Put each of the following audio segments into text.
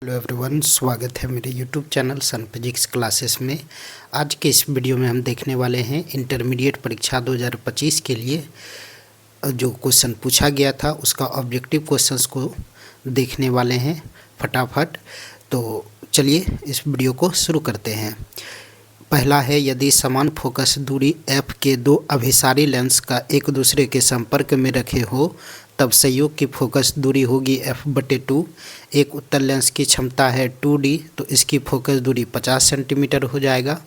Hello everyone, स्वागत है मेरे यूट्यूब चैनल सन फिजिक्स क्लासेस में। आज के इस वीडियो में हम देखने वाले हैं इंटरमीडिएट परीक्षा 2025 के लिए जो क्वेश्चन पूछा गया था उसका ऑब्जेक्टिव क्वेश्चंस को देखने वाले हैं फटाफट। तो चलिए इस वीडियो को शुरू करते हैं। पहला है, यदि समान फोकस दूरी f के दो अभिसारी लेंस का एक दूसरे के संपर्क में रखे हो तब संयोग की फोकस दूरी होगी f/2। एक उत्तल लेंस की क्षमता है 2D, तो इसकी फोकस दूरी 50 सेंटीमीटर हो जाएगा।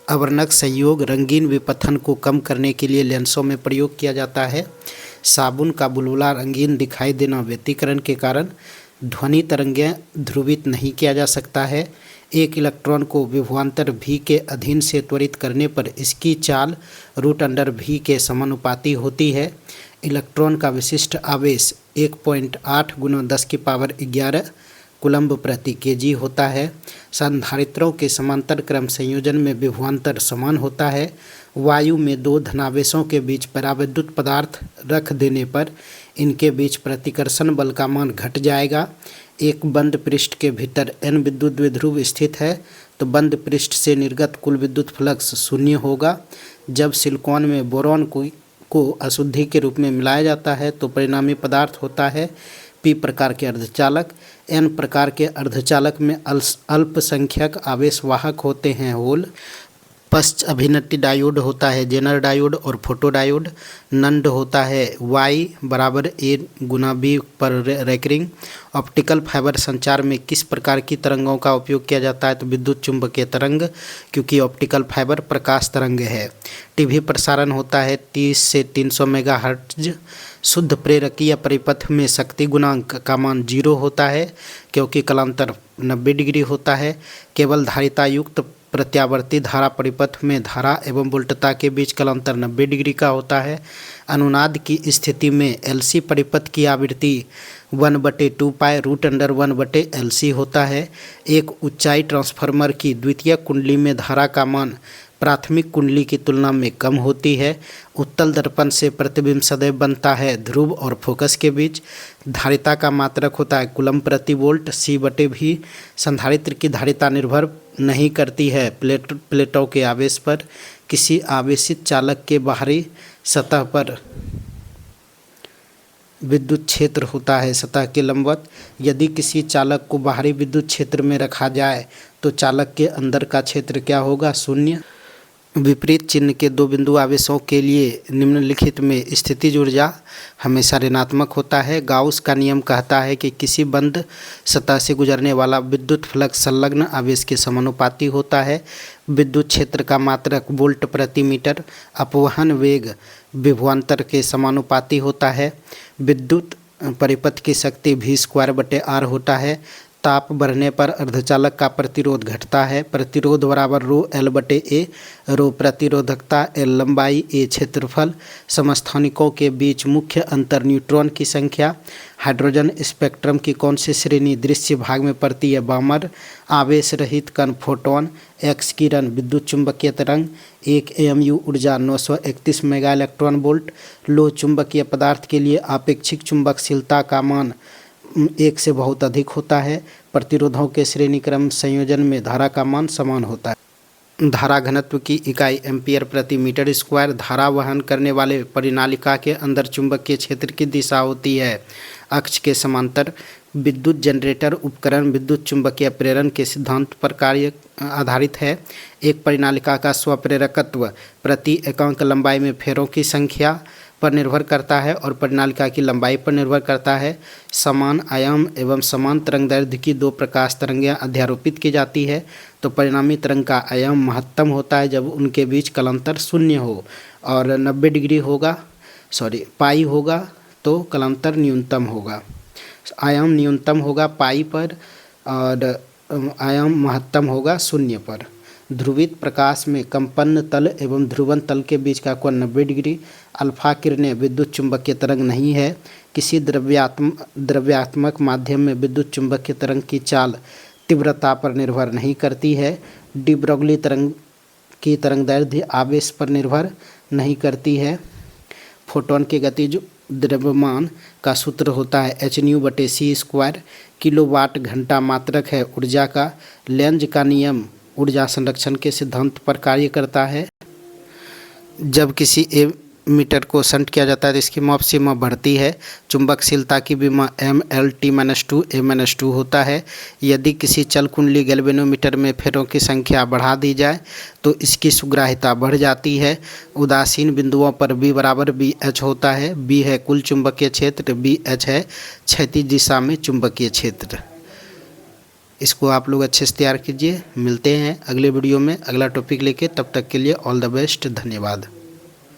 अवर्णक संयोग रंगीन विपथन को कम करने के लिए लेंसों में प्रयोग किया जाता है। साबुन का बुलबुला रंगीन दिखाई देना व्यतिकरण के कारण ध्वनि तरंगें ध्रुवित नहीं किया जा सकता है। एक इलेक्ट्रॉन को विभवांतर v के अधीन से त्वरित करने पर इसकी चाल √v के समानुपाती होती है। इलेक्ट्रॉन का विशिष्ट आवेश 1.8 × 10⁻11 कूलम्ब प्रति केजी होता है। संधारित्रों के समांतर क्रम संयोजन में विभवांतर समान होता है। वायु में दो धनावेशों के बीच परावैद्युत पदार्थ रख देने पर इनके बीच प्रतिकर्षण बल का मान घट जाएगा। एक बंद पृष्ठ के भीतर n विद्युत द्विध्रुव स्थित है तो बंद पृष्ठ से निर्गत कुल विद्युत फ्लक्स शून्य होगा। जब सिलिकॉन में बोरॉन को अशुद्धि के रूप में मिलाया जाता है तो परिणामी पदार्थ होता है p प्रकार के अर्धचालक। n प्रकार के अर्धचालक में अल्पसंख्यक आवेशवाहक होते हैं होल। पश्च अभिनति डायोड होता है जेनर डायोड और फोटो डायोड। नंड होता है Y = A × B पर रेकरिंग। ऑप्टिकल फाइबर संचार में किस प्रकार की तरंगों का उपयोग किया जाता है तो विद्युत चुंबकीय तरंग, क्योंकि ऑप्टिकल फाइबर प्रकाश तरंग है। टीवी प्रसारण होता है 30 से 300 मेगाहर्ट्ज। शुद्ध प्रेरकीय परिपथ में शक्ति गुणांक का मान 0 होता है क्योंकि कलांतर 90 डिग्री होता है। केवल धारिता युक्त प्रत्यावर्ती धारा परिपथ में धारा एवं वोल्टता के बीच कलांतर 90 डिग्री का होता है। अनुनाद की स्थिति में LC परिपथ की आवृत्ति 1/2π √1/LC होता है। एक ऊंचाई ट्रांसफार्मर की द्वितीय कुंडली में धारा का मान प्राथमिक कुंडली की तुलना में कम होती है। उत्तल दर्पण से प्रतिबिंब सदैव बनता है ध्रुव और फोकस के बीच। धारिता का मात्रक होता है कूलम्ब प्रति वोल्ट C/V। संधारित्र की धारिता निर्भर नहीं करती है प्लेटों के आवेश पर। किसी आवेशित चालक के बाहरी सतह पर विद्युत क्षेत्र होता है सतह के लंबवत। यदि किसी चालक को बाहरी विद्युत क्षेत्र में रखा जाए तो चालक के अंदर का क्षेत्र क्या होगा? 0। विपरीत चिन्ह के दो बिंदु आवेशों के लिए निम्नलिखित में स्थितिज ऊर्जा हमेशा ऋणात्मक होता है। गाउस का नियम कहता है कि किसी बंद सतह से गुजरने वाला विद्युत फ्लक्स संलग्न आवेश के समानुपाती होता है। विद्युत क्षेत्र का मात्रक वोल्ट प्रति मीटर। अपवहन वेग विभवांतर के समानुपाती होता है। विद्युत परिपथ की शक्ति v² होता है। ताप बढ़ने पर अर्धचालक का प्रतिरोध घटता है। प्रतिरोध बराबर ρL/A। रो प्रतिरोधकता, L लंबाई, A क्षेत्रफल। समस्थानिकों के बीच मुख्य अंतर न्यूट्रॉन की संख्या। हाइड्रोजन स्पेक्ट्रम की कौन सी श्रेणी दृश्य भाग में पड़ती है? बामर। आवेश रहित कण फोटोन। एक्स किरण विद्युत चुंबकीय तरंग। 1 AMU ऊर्जा 931 मेगा इलेक्ट्रॉन वोल्ट। लोह चुंबकीय पदार्थ के लिए आपेक्षिक चुंबकशीलता का मान 1 से बहुत अधिक होता है। प्रतिरोधों के श्रेणी क्रम संयोजन में धारा का मान समान होता है। धारा घनत्व की इकाई एम्पियर प्रति मीटर स्क्वायर। धारा वहन करने वाले परिनालिका के अंदर चुंबकीय क्षेत्र की दिशा होती है अक्ष के समांतर। विद्युत जनरेटर उपकरण विद्युत चुंबकीय प्रेरण के सिद्धांत पर कार्य आधारित है। एक परिनालिका का स्वप्रेरकत्व प्रति एकांक लंबाई में फेरों की संख्या पर निर्भर करता है और परिनालिका की लंबाई पर निर्भर करता है। समान आयाम एवं समान तरंगदैर्घ्य की दो प्रकाश तरंगें अध्यारोपित की जाती है तो परिणामी तरंग का आयाम महत्तम होता है जब उनके बीच कलांतर 0 हो और 90 डिग्री होगा पाई होगा तो कलांतर न्यूनतम होगा। आयाम न्यूनतम होगा पाई पर और आयाम महत्तम होगा 0 पर। ध्रुवित प्रकाश में कंपन तल एवं ध्रुवन तल के बीच का कोण 90 डिग्री। अल्फा किरणें विद्युत चुंबकीय तरंग नहीं है। किसी द्रव्यात्मक माध्यम में विद्युत चुंबकीय तरंग की चाल तीव्रता पर निर्भर नहीं करती है। डी ब्रोगली तरंग की तरंगदैर्घ्य आवेश पर निर्भर नहीं करती है। फोटोन की गतिज द्रव्यमान का सूत्र होता है h/c²। किलोवाट घंटा मात्रक है ऊर्जा का। लेंज का नियम ऊर्जा संरक्षण के सिद्धांत पर कार्य करता है। जब किसी मीटर को शंट किया जाता है तो इसकी माप सीमा बढ़ती है। चुंबकशीलता की विमा mLt-2 a-2 होता है। यदि किसी चल कुंडली गैल्वेनोमीटर में फेरों की संख्या बढ़ा दी जाए तो इसकी सुग्राह्यता बढ़ जाती है। उदासीन बिंदुओं पर B बराबर BH होता है। B है कुल चुंबकीय क्षेत्र, BH है क्षैतिज दिशा में चुंबकीय क्षेत्र। इसको आप लोग अच्छे से तैयार कीजिए। मिलते हैं अगले वीडियो में अगला टॉपिक लेके, तब तक के लिए ऑल द बेस्ट, धन्यवाद।